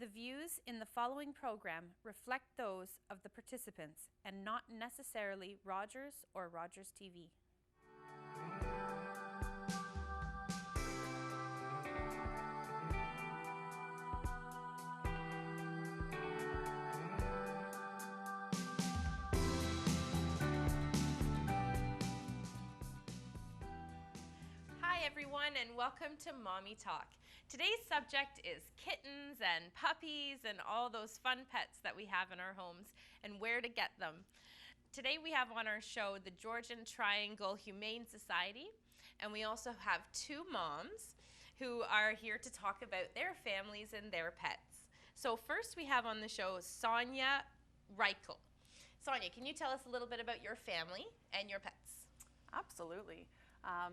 The views in the following program reflect those of the participants and not necessarily Rogers or Rogers TV. Hi everyone, and welcome to Mommy Talk. Today's subject is kittens and puppies and all those fun pets that we have in our homes and where to get them. Today we have on our show the Georgian Triangle Humane Society, and we also have two moms who are here to talk about their families and their pets. So first we have on the show Sonia Reichel. Sonia, can you tell us a little bit about your family and your pets? Absolutely.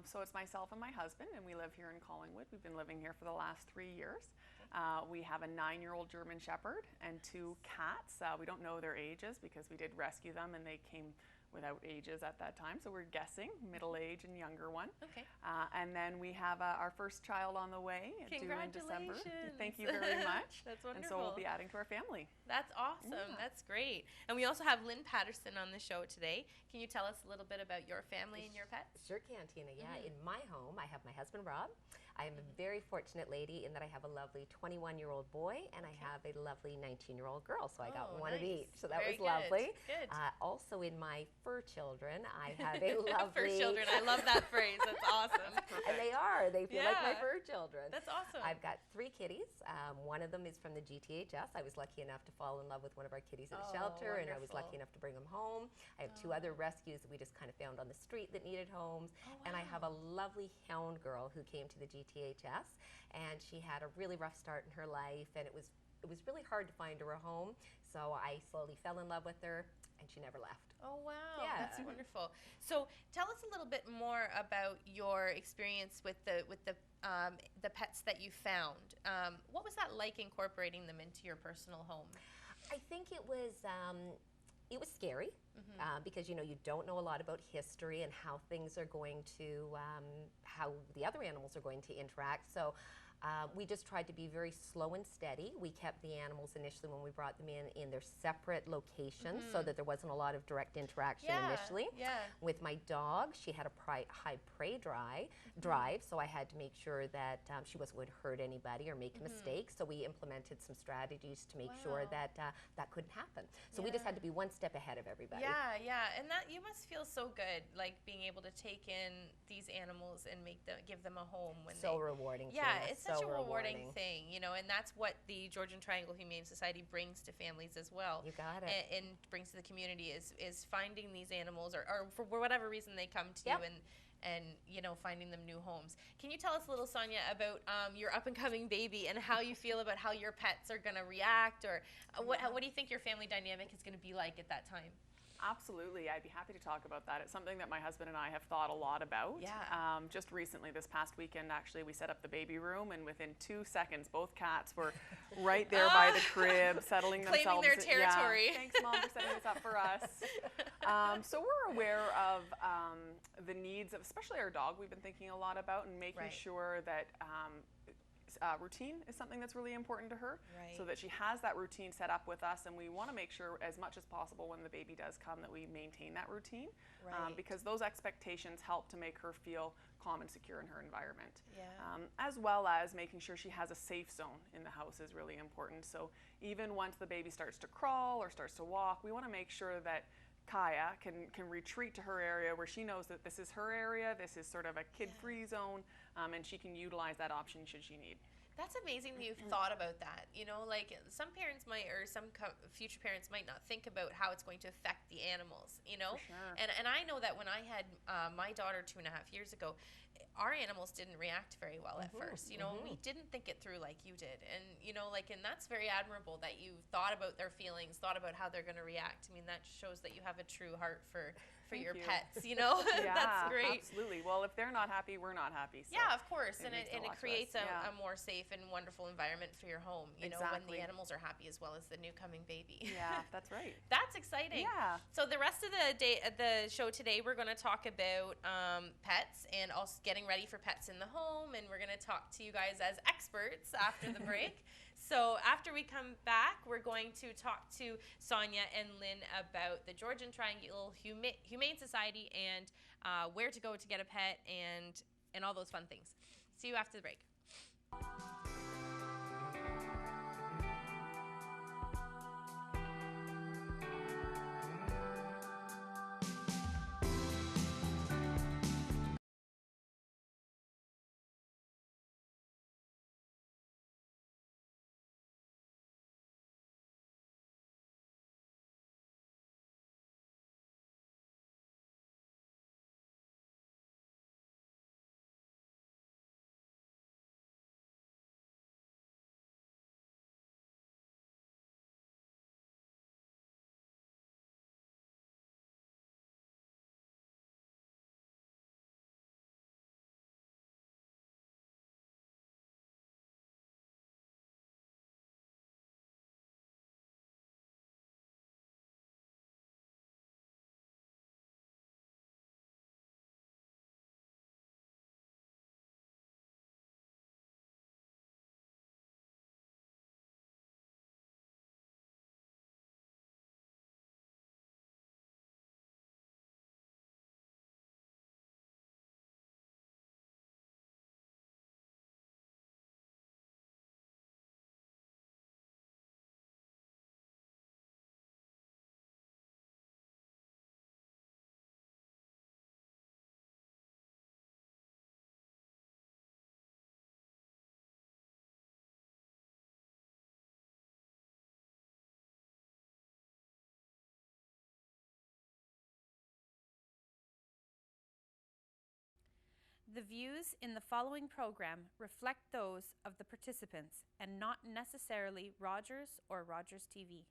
So it's myself and my husband, and we live here in Collingwood. We've been living here for the last 3 years. We have a 9-year-old German Shepherd and 2 cats. We don't know their ages because we did rescue them and they came without ages at that time, so we're guessing middle age and younger one. Okay. And then we have our first child on the way due in December. Thank you very much. That's wonderful. And so we'll be adding to our family. That's awesome. Yeah. That's great. And we also have Lynn Patterson on the show today. Can you tell us a little bit about your family and your pets? Sure can, Tina. Yeah, in my home, I have my husband, Rob. I am a very fortunate lady in that I have a lovely 21-year-old boy and I have a lovely 19-year-old girl. So I got one of each. So that was lovely. Good. Also in my fur children, I have a lovely... Fur children. I love that phrase. That's awesome. And they are. They feel like my fur children. That's awesome. I've got 3 kitties. One of them is from the GTHS. I was lucky enough to fall in love with one of our kitties at a shelter, and I was lucky enough to bring them home. I have 2 other rescues that we just kind of found on the street that needed homes. And I have a lovely hound girl who came to the GTHS, and she had a really rough start in her life, and it was really hard to find her a home. So I slowly fell in love with her, and she never left. Oh, wow. Yeah. That's wonderful. So tell us a little bit more about your experience with the pets that you found. What was that like incorporating them into your personal home? I think it was scary because you don't know a lot about history and how things are going to, how the other animals are going to interact. So we just tried to be very slow and steady. We kept the animals initially when we brought them in their separate locations so that there wasn't a lot of direct interaction initially. Yeah. With my dog, she had a high prey drive, so I had to make sure that she wasn't going to hurt anybody or make a mistake. So we implemented some strategies to make sure that that couldn't happen. So we just had to be one step ahead of everybody. Yeah, and that you must feel so good, like being able to take in these animals and give them a home when so rewarding. Yeah, Tina. it's such a rewarding thing, and that's what the Georgian Triangle Humane Society brings to families as well. You got it. And brings to the community is finding these animals, or for whatever reason they come to you and finding them new homes. Can you tell us a little, Sonia, about your up-and-coming baby and how you feel about how your pets are going to react, or what do you think your family dynamic is going to be like at that time? Absolutely, I'd be happy to talk about that. It's something that my husband and I have thought a lot about. Yeah. Just recently, this past weekend, actually, we set up the baby room, and within 2 seconds, both cats were right there by the crib, settling Claiming themselves. their territory. Yeah. Thanks, Mom, for setting this up for us. So we're aware of the needs of, especially our dog. We've been thinking a lot about and making sure that routine is something that's really important to her, so that she has that routine set up with us, and we want to make sure as much as possible when the baby does come that we maintain that routine, because those expectations help to make her feel calm and secure in her environment. As well as making sure she has a safe zone in the house is really important. So even once the baby starts to crawl or starts to walk, we want to make sure that Kaya can retreat to her area where she knows that this is her area, this is sort of a kid-free zone, and she can utilize that option should she need. That's amazing that you've thought about that. Like some parents might, or some future parents might not think about how it's going to affect the animals, For sure. And I know that when I had my daughter 2.5 years ago, our animals didn't react very well at first, we didn't think it through like you did. And, and that's very admirable that you've thought about their feelings, thought about how they're going to react. I mean, that shows that you have a true heart for your pets, Yeah, That's great. Absolutely. Well, if they're not happy, we're not happy. So yeah, of course. And it to creates us. a more safe and wonderful environment for your home, when Exactly. the animals are happy as well as the new coming baby. Yeah, that's right. That's exciting. Yeah. So the rest of the show today, we're going to talk about pets and also getting ready for pets in the home, and we're going to talk to you guys as experts after the break. So after we come back, we're going to talk to Sonia and Lynn about the Georgian Triangle Humane Society and where to go to get a pet and all those fun things. See you after the break. The views in the following program reflect those of the participants and not necessarily Rogers or Rogers TV.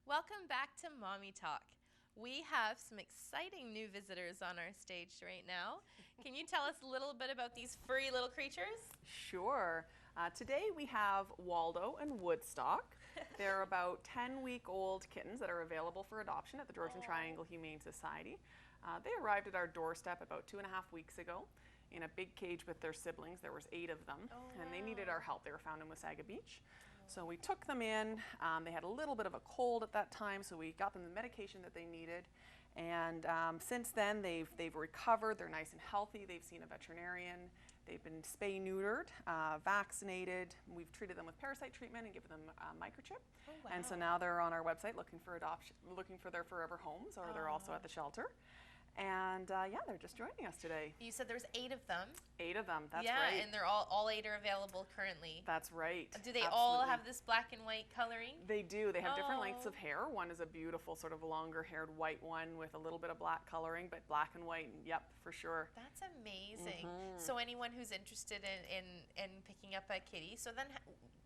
Welcome back to Mommy Talk. We have some exciting new visitors on our stage right now. Can you tell us a little bit about these furry little creatures? Sure. Today we have Waldo and Woodstock. They're about 10-week-old kittens that are available for adoption at the Georgian Triangle Humane Society. They arrived at our doorstep about 2.5 weeks ago in a big cage with their siblings. There was 8 of them, and they needed our help. They were found in Wasaga Beach. So we took them in. They had a little bit of a cold at that time, so we got them the medication that they needed. And since then, they've recovered. They're nice and healthy. They've seen a veterinarian. They've been spay-neutered, vaccinated. We've treated them with parasite treatment and given them a microchip. Oh, wow. And so now they're on our website looking for adoption, looking for their forever homes, or they're also at the shelter. And yeah, they're just joining us today. You said there's 8 of them. 8 of them, that's yeah, right. Yeah, and they're all 8 are available currently. That's right. Do they all have this black and white coloring? They do. They have different lengths of hair. One is a beautiful sort of longer haired white one with a little bit of black coloring, but black and white, yep, for sure. That's amazing. So anyone who's interested in picking up a kitty, so then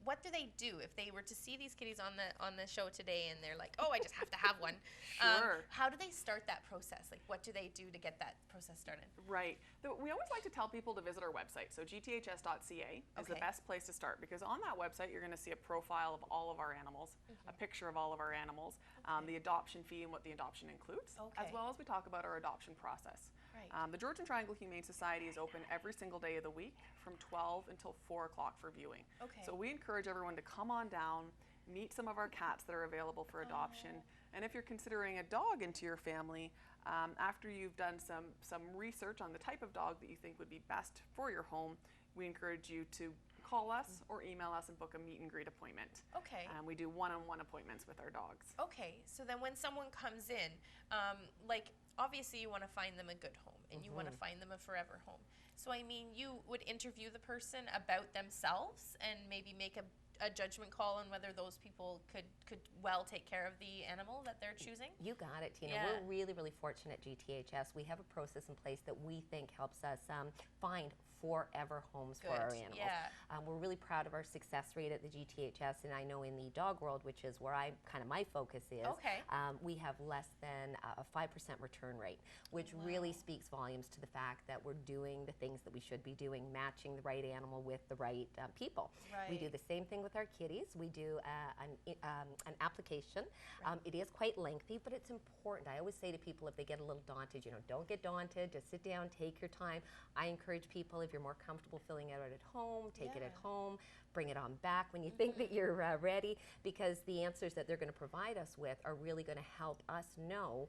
what do they do if they were to see these kitties on the show today and they're like, oh, I just have to have one? Sure. How do they start that process? Like, what do they do to get that process started? Right. We always like to tell people to visit our website. So gths.ca is the best place to start, because on that website you're going to see a profile of all of our animals, a picture of all of our animals, the adoption fee and what the adoption includes, as well as we talk about our adoption process. Right. The Georgian Triangle Humane Society is open every single day of the week from 12 until 4 o'clock for viewing. Okay. So we encourage everyone to come on down, meet some of our cats that are available for adoption, and if you're considering a dog into your family, after you've done some research on the type of dog that you think would be best for your home, we encourage you to call us or email us and book a meet and greet appointment. Okay. We do one-on-one appointments with our dogs. Okay, so then when someone comes in, like obviously you want to find them a good home and you want to find them a forever home. So I mean, you would interview the person about themselves and maybe make a judgment call on whether those people could well take care of the animal that they're choosing? You got it, Tina. Yeah. We're really, really fortunate at GTHS. We have a process in place that we think helps us find forever homes for our animals. Yeah. We're really proud of our success rate at the GTHS, and I know in the dog world, which is where my focus is, we have less than a 5% return rate, which really speaks volumes to the fact that we're doing the things that we should be doing, matching the right animal with the right people. Right. We do the same thing with our kitties. We do an application. It is quite lengthy, but it's important. I always say to people, if they get a little daunted, don't get daunted. Just sit down, take your time. I encourage people, if you're more comfortable filling it out at home, take it at home. Bring it on back when you think that you're ready, because the answers that they're going to provide us with are really going to help us know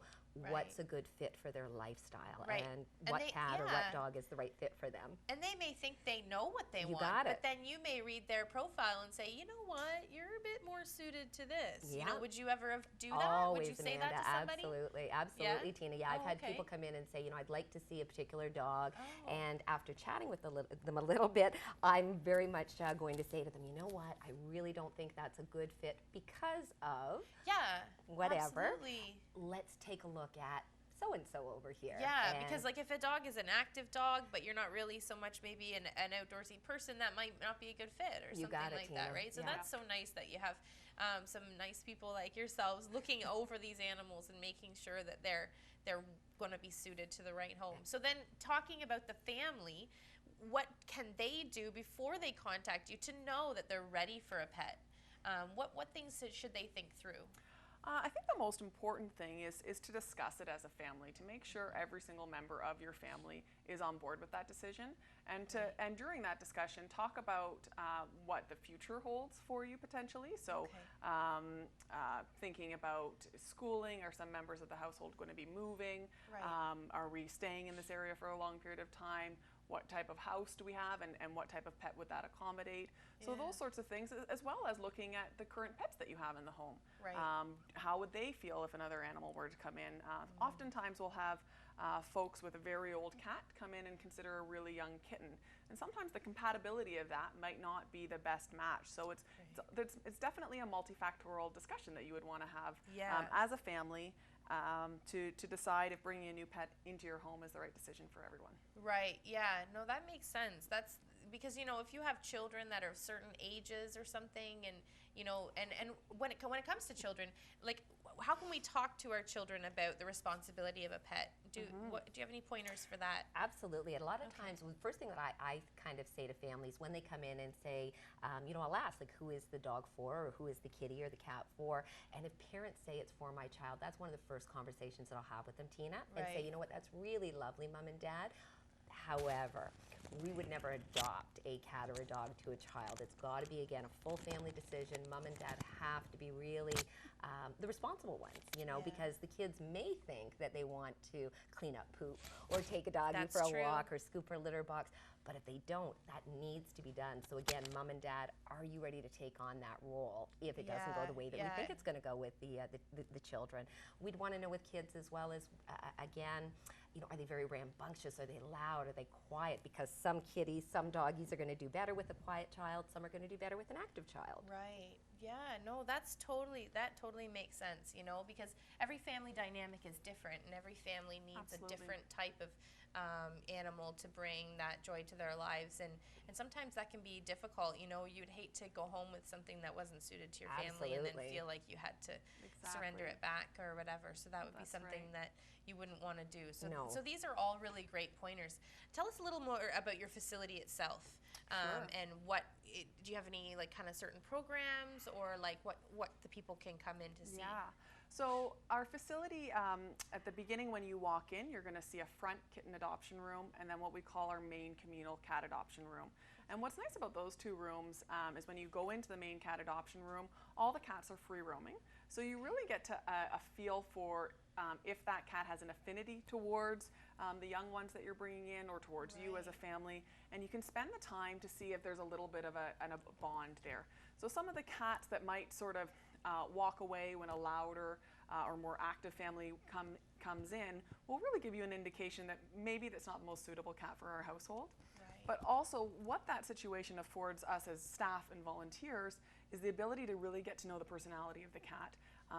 what's a good fit for their lifestyle and what cat or what dog is the right fit for them. And they may think they know what they want, but then you may read their profile and say, you know what, you're a bit more suited to this. Yeah. Would you ever do that? Always, would you say Amanda, that to somebody? Absolutely, Tina. Yeah, I've had people come in and say, I'd like to see a particular dog, and after chatting with them a little bit, I'm very much going to say to them, you know what, I really don't think that's a good fit because of whatever. Absolutely. Let's take a look at so-and-so over here. Yeah, because like if a dog is an active dog, but you're not really so much maybe an outdoorsy person, that might not be a good fit or something like that, right? So that's so nice that you have some nice people like yourselves looking over these animals and making sure that they're going to be suited to the right home. So then talking about the family, what can they do before they contact you to know that they're ready for a pet? What things should they think through? I think the most important thing is to discuss it as a family, to make sure every single member of your family is on board with that decision, and during that discussion talk about what the future holds for you potentially. So thinking about schooling, are some members of the household going to be moving? Are we staying in this area for a long period of time? What type of house do we have, and what type of pet would that accommodate? So those sorts of things, as well as looking at the current pets that you have in the home. How would they feel if another animal were to come in? Oftentimes we'll have folks with a very old cat come in and consider a really young kitten. And sometimes the compatibility of that might not be the best match. So it's definitely a multifactorial discussion that you would want to have as a family. To decide if bringing a new pet into your home is the right decision for everyone. Right, yeah, no, that makes sense. That's because, if you have children that are certain ages or something, and, and when it comes to children, like, how can we talk to our children about the responsibility of a pet? Do you have any pointers for that? Absolutely. And a lot of times, the first thing that I kind of say to families when they come in and say, I'll ask, like, who is the dog for, or who is the kitty or the cat for? And if parents say it's for my child, that's one of the first conversations that I'll have with them, Tina, and say, you know what, that's really lovely, Mom and Dad. However, we would never adopt a cat or a dog to a child. It's got to be, again, a full family decision. Mom and Dad have to be really the responsible ones, because the kids may think that they want to clean up poop or take a doggy for a walk or scoop her litter box. But if they don't, that needs to be done. So again, Mom and Dad, are you ready to take on that role if it doesn't go the way that we think it's going to go with the children? We'd want to know with kids as well as, again, are they very rambunctious? Are they loud? Are they quiet? Because some kitties, some doggies are going to do better with a quiet child. Some are going to do better with an active child. Right. Yeah. No, that totally makes sense, because every family dynamic is different, and every family needs a different type of animal to bring that joy to their lives, and sometimes that can be difficult. You'd hate to go home with something that wasn't suited to your family and then feel like you had to surrender it back or whatever. So that would be something that you wouldn't want to do. So, so these are all really great pointers. Tell us a little more about your facility itself. And do you have any like kind of certain programs, or like what the people can come in to see? Yeah. So our facility, at the beginning when you walk in, you're going to see a front kitten adoption room, and then what we call our main communal cat adoption room. And what's nice about those two rooms is when you go into the main cat adoption room, all the cats are free roaming. So you really get to a feel for if that cat has an affinity towards the young ones that you're bringing in, or towards you as a family. And you can spend the time to see if there's a little bit of a bond there. So some of the cats that might sort of walk away when a louder or more active family comes in will really give you an indication that maybe that's not the most suitable cat for our household. But also what that situation affords us as staff and volunteers is the ability to really get to know the personality of the cat.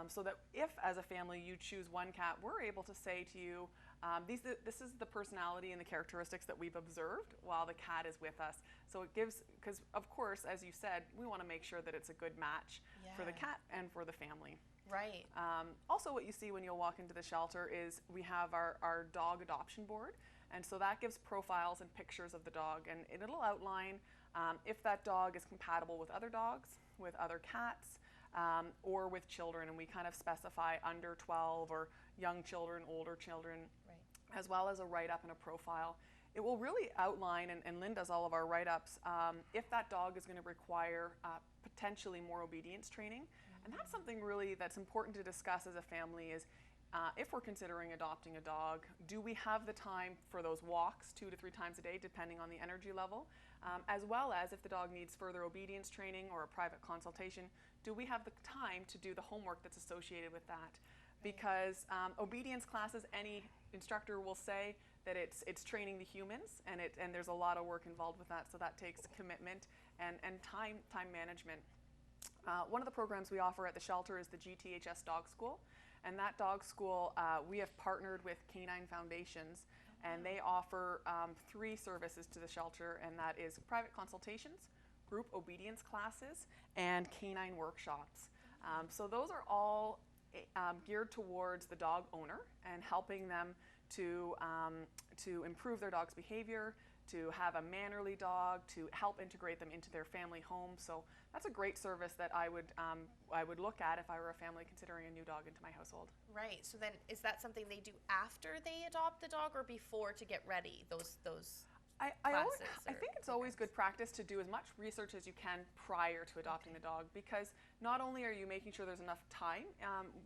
So that if as a family you choose one cat, we're able to say to you, This is the personality and the characteristics that we've observed while the cat is with us. So it gives, because of course, as you said, we want to make sure that it's a good match for the cat and for the family. Right. Also, what you see when you'll walk into the shelter is we have our dog adoption board. And so that gives profiles and pictures of the dog. And it'll outline if that dog is compatible with other dogs, with other cats, or with children. And we kind of specify under 12 or young children, older children, as well as a write-up and a profile. It will really outline, and Lynn does all of our write-ups, if that dog is going to require potentially more obedience training. And that's something really that's important to discuss as a family is if we're considering adopting a dog, do we have the time for those walks 2 to 3 times a day, depending on the energy level, as well as if the dog needs further obedience training or a private consultation, do we have the time to do the homework that's associated with that? Because obedience classes, any instructor will say that it's training the humans, and there's a lot of work involved with that, so that takes commitment and time management. One of the programs we offer at the shelter is the GTHS Dog School, and that dog school, we have partnered with Canine Foundations, and they offer 3 services to the shelter, and that is private consultations, group obedience classes, and canine workshops. So those are all geared towards the dog owner and helping them to improve their dog's behavior, to have a mannerly dog, to help integrate them into their family home. So that's a great service that I would look at if I were a family considering a new dog into my household. Right. So then, is that something they do after they adopt the dog, or before to get ready? Those I think it's always good practice to do as much research as you can prior to adopting the dog, because not only are you making sure there's enough time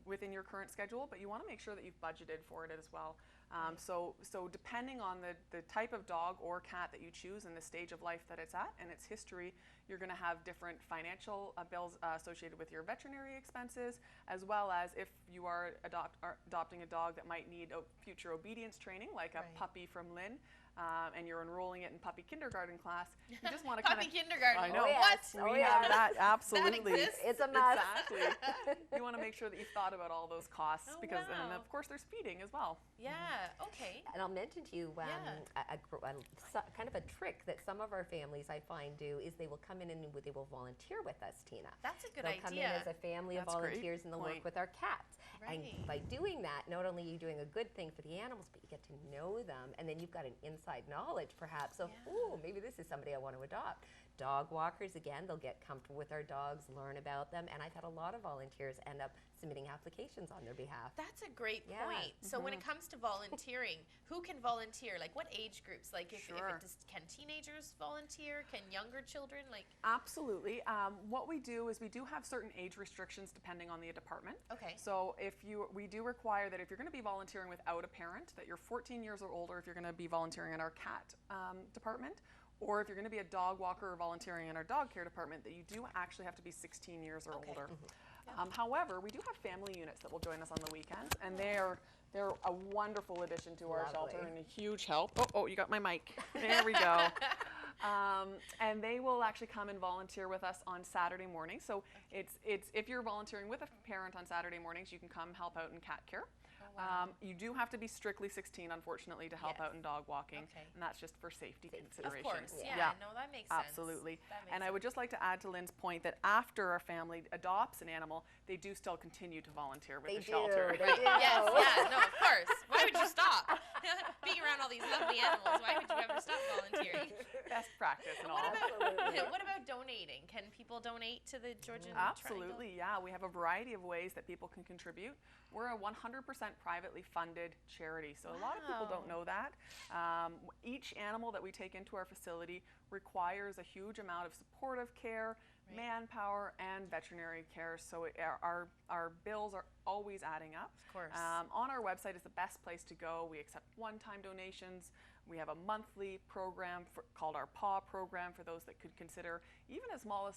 within your current schedule, but you want to make sure that you've budgeted for it as well. So depending on the type of dog or cat that you choose and the stage of life that it's at and its history, you're going to have different financial bills associated with your veterinary expenses, as well as if you are adopting a dog that might need future obedience training, like a puppy from Lynn, and you're enrolling it in puppy kindergarten class, you just want to puppy kindergarten. I know. Oh, yes. We have that, absolutely. That exists? It's a must. Exactly. You want to make sure that you've thought about all those costs, because and of course there's feeding as well. Yeah. Okay. And I'll mention to you kind of a trick that some of our families I find do is they will come in and they will volunteer with us, Tina. That's a good They'll come in as a family of volunteers and they'll work with our cats. Right. And by doing that, not only are you doing a good thing for the animals, but you get to know them, and then you've got an inside knowledge perhaps of, ooh, maybe this is somebody I want to adopt. Dog walkers, again, they'll get comfortable with our dogs, learn about them, and I've had a lot of volunteers end up submitting applications on their behalf. That's a great point. So when it comes to volunteering, who can volunteer? Like what age groups? Like can teenagers volunteer? Can younger children? Like absolutely. What we do is we do have certain age restrictions depending on the department. Okay. So we do require that if you're going to be volunteering without a parent, that you're 14 years or older if you're going to be volunteering in our cat department. Or if you're going to be a dog walker or volunteering in our dog care department, that you do actually have to be 16 years or older. However, we do have family units that will join us on the weekends, and they're a wonderful addition to our shelter and a huge help. Oh, you got my mic. There we go. And they will actually come and volunteer with us on Saturday mornings. So it's if you're volunteering with a parent on Saturday mornings, you can come help out in cat care. You do have to be strictly 16, unfortunately, to help out in dog walking, and that's just for safety considerations. Of course, no, that makes sense. Absolutely. And I would just like to add to Lynn's point that after our family adopts an animal, they do still continue to volunteer with the shelter. They do. Yes, no, of course. Why would you stop? Being around all these lovely animals, why would you ever stop volunteering? Best practice and all. What about donating? Can people donate to the Georgian Absolutely, Triangle? yeah. We have a variety of ways that people can contribute. We're a 100% privately funded charity, so a lot of people don't know that. Each animal that we take into our facility requires a huge amount of supportive care, manpower, and veterinary care, so our bills are always adding up. Of course. On our website is the best place to go. We accept one-time donations. We have a monthly program called our PAW program for those that could consider. Even a small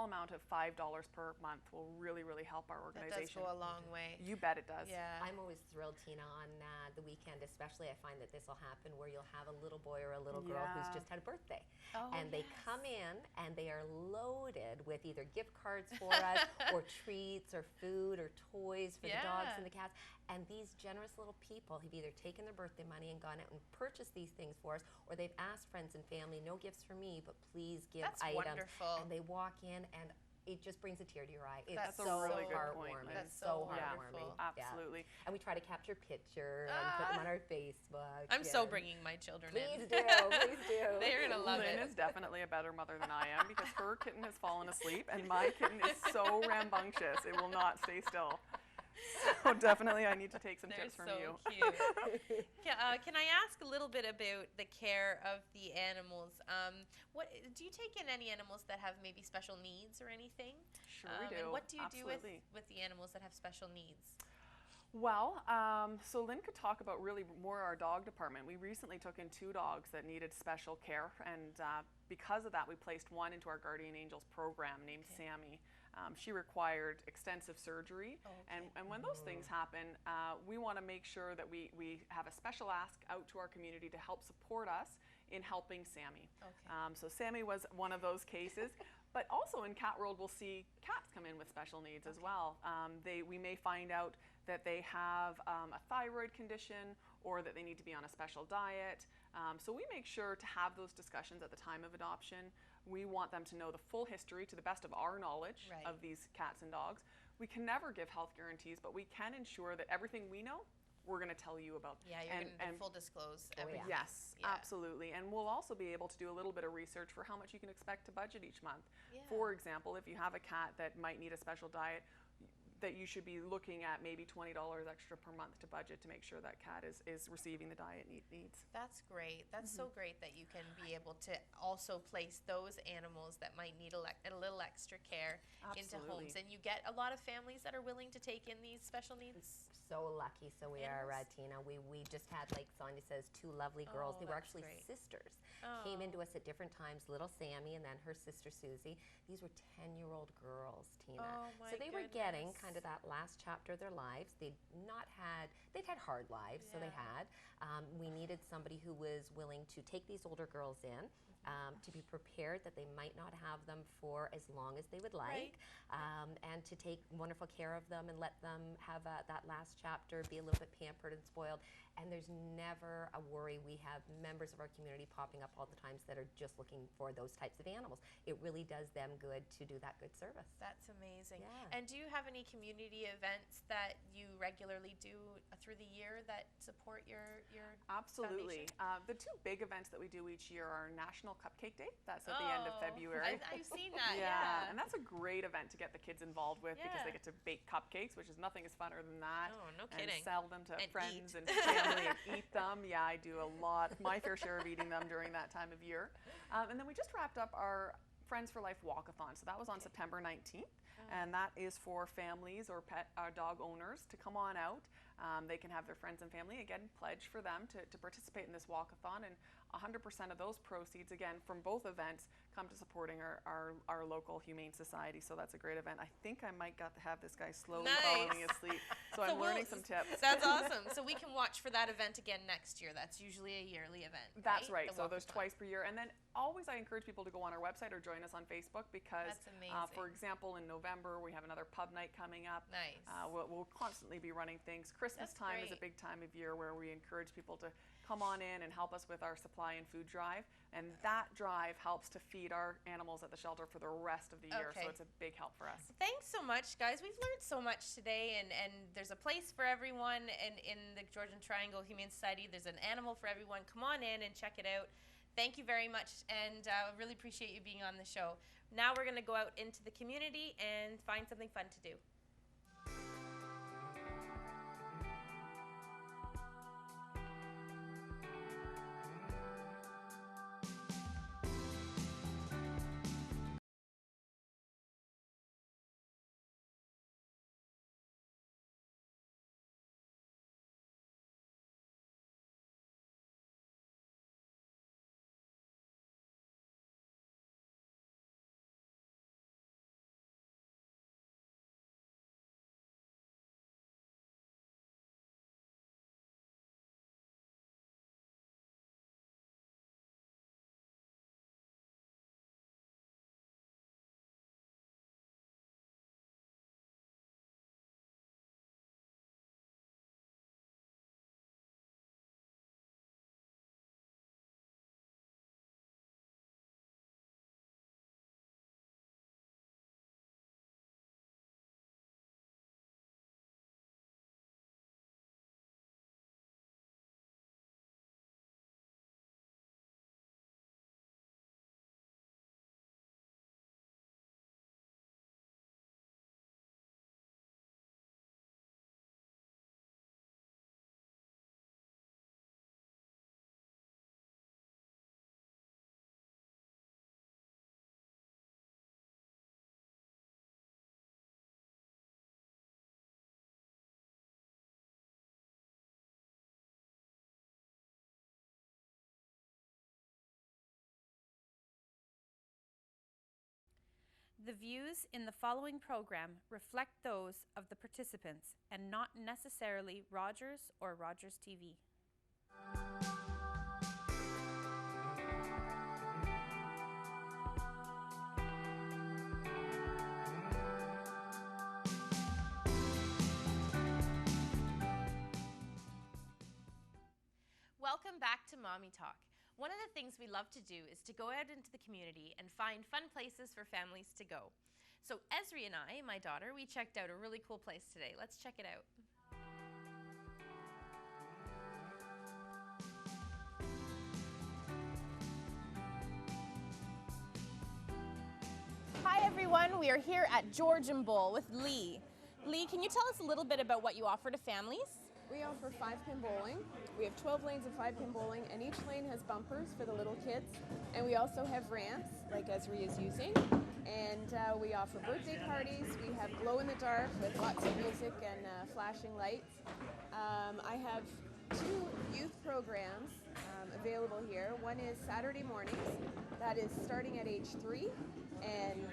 amount of $5 per month will really, really help our organization. That does go a long way. You bet it does. Yeah. I'm always thrilled, Tina, on the weekend especially. I find that this will happen where you'll have a little boy or a little girl who's just had a birthday. Oh, and they come in and they are loaded with either gift cards for us or treats or food or toys for the dogs and the cats. And these generous little people have either taken their birthday money and gone out and purchased these things for us, or they've asked friends and family, no gifts for me, but please give items. Wonderful. And they walk in and it just brings a tear to your eye. That's It's a so really good heartwarming. point. It's so heartwarming. wonderful. Absolutely. And we try to capture picture and put them on our Facebook. I'm so bringing my children Please in. do, please do. They're gonna love Lynn it. is definitely a better mother than I am because her kitten has fallen asleep and my kitten is so rambunctious it will not stay still. So definitely I need to take some They're tips from so you. cute. Can I ask a little bit about the care of the animals? What do you take in any animals that have maybe special needs or anything? Sure we do. And what do you Absolutely. do with the animals that have special needs? Well, so Lynn could talk about really more our dog department. We recently took in 2 dogs that needed special care, and because of that, we placed one into our Guardian Angels program named Sammy. She required extensive surgery, and when those things happen, we want to make sure that we have a special ask out to our community to help support us in helping Sammy. So Sammy was one of those cases. But also in cat world, we'll see cats come in with special needs as well. We may find out that they have a thyroid condition or that they need to be on a special diet. So we make sure to have those discussions at the time of adoption. We want them to know the full history to the best of our knowledge of these cats and dogs. We can never give health guarantees, but we can ensure that everything we know, we're going to tell you about. Yeah, you're going to full disclose everything. Yes, absolutely. And we'll also be able to do a little bit of research for how much you can expect to budget each month. For example, if you have a cat that might need a special diet, that you should be looking at maybe $20 extra per month to budget to make sure that cat is receiving the diet it needs. That's great. That's so great that you can be able to also place those animals that might need a little extra care into homes. And you get a lot of families that are willing to take in these special needs. So lucky, so we are, Tina. We just had, like Sonia says, 2 lovely girls. They were actually sisters. Came into us at different times, little Sammy and then her sister Susie. These were 10-year-old girls, Tina. So they were getting kind of that last chapter of their lives. They'd had hard lives, so they had. We needed somebody who was willing to take these older girls in, to be prepared that they might not have them for as long as they would like, and to take wonderful care of them and let them have that last chapter, be a little bit pampered and spoiled. And there's never a worry. We have members of our community popping up all the times that are just looking for those types of animals. It really does them good to do that good service. That's amazing. Yeah. And do you have any community events that you regularly do through the year that support your Absolutely. The 2 big events that we do each year are National Cupcake Day. That's at the end of February. I've seen that. Yeah. And that's a great event to get the kids involved with because they get to bake cupcakes, which is nothing is funner than that. Oh, no kidding. And sell them to friends eat. and family and eat them. Yeah, I do a lot, my fair share of eating them during that time of year. And then we just wrapped up our Friends for Life Walkathon. So that was on September 19th. And that is for families or dog owners to come on out. They can have their friends and family, again, pledge for them to participate in this walkathon. And 100% of those proceeds, again, from both events, come to supporting our local Humane Society. So that's a great event. I think I might have this guy slowly falling asleep. So I'm learning some tips. That's awesome. So we can watch for that event again next year. That's usually a yearly event. That's right. So there's twice per year. And then always I encourage people to go on our website or join us on Facebook because, for example, in November, we have another pub night coming up. Nice. We'll constantly be running things. Christmas time is a big time of year where we encourage people to come on in and help us with our supply and food drive. And that drive helps to feed our animals at the shelter for the rest of the year. So it's a big help for us. Thanks so much, guys. We've learned so much today, and there's a place for everyone in the Georgian Triangle Humane Society. There's an animal for everyone. Come on in and check it out. Thank you very much, and I really appreciate you being on the show. Now we're going to go out into the community and find something fun to do. The views in the following program reflect those of the participants and not necessarily Rogers or Rogers TV. Welcome back to Mommy Talk. One of the things we love to do is to go out into the community and find fun places for families to go. So Esri and I, my daughter, we checked out a really cool place today. Let's check it out. Hi everyone, we are here at Georgian Bowl with Lee. Lee, can you tell us a little bit about what you offer to families? We offer 5-pin bowling. We have 12 lanes of 5-pin bowling, and each lane has bumpers for the little kids. And we also have ramps, like Esri is using. And we offer birthday parties. We have glow in the dark with lots of music and flashing lights. I have 2 youth programs available here. One is Saturday mornings. That is starting at age 3. And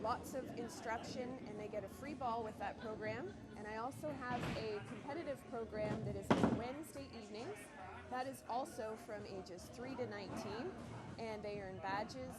lots of instruction, and they get a free ball with that program. And I also have a competitive program that is on Wednesday evenings. That is also from ages 3 to 19, and they earn badges,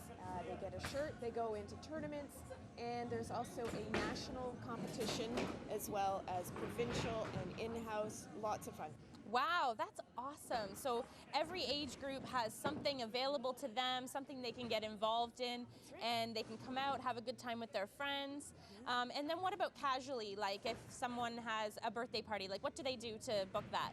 they get a shirt, they go into tournaments, and there's also a national competition as well as provincial and in-house, lots of fun. Wow, that's awesome. So every age group has something available to them, something they can get involved in, and they can come out, have a good time with their friends. And then what about casually, like if someone has a birthday party, like what do they do to book that?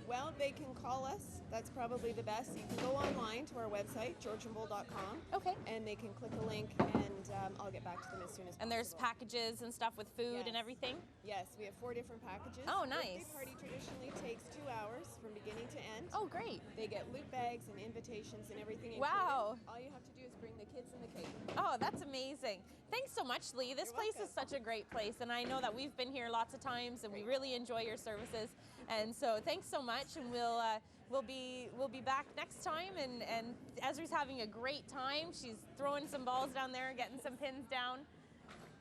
Well, they can call us. That's probably the best. You can go online to our website, georgianbowl.com. Okay. And they can click a link, and I'll get back to them as soon as possible. And there's packages and stuff with food and everything? Yes, we have 4 different packages. Oh, nice. Birthday party traditionally takes 2 hours from beginning to end. Oh, great. They get loot bags and invitations and everything included. Wow. All you have to do is bring the kids and the cake. Oh, that's amazing. Thanks so much, Lee. This place is such a great place, and I know that we've been here lots of times, and we really enjoy your services. And so thanks so much, and we'll be back next time. And Esri's having a great time. She's throwing some balls down there, getting some pins down.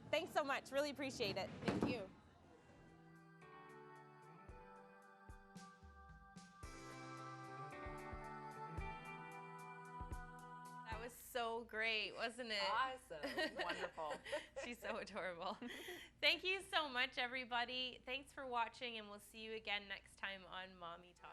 Thanks so much. Really appreciate it. Thank you. That was so great, wasn't it? Awesome. Wonderful. She's so adorable. Thank you so much, everybody. Thanks for watching, and we'll see you again next time on Mommy Talk.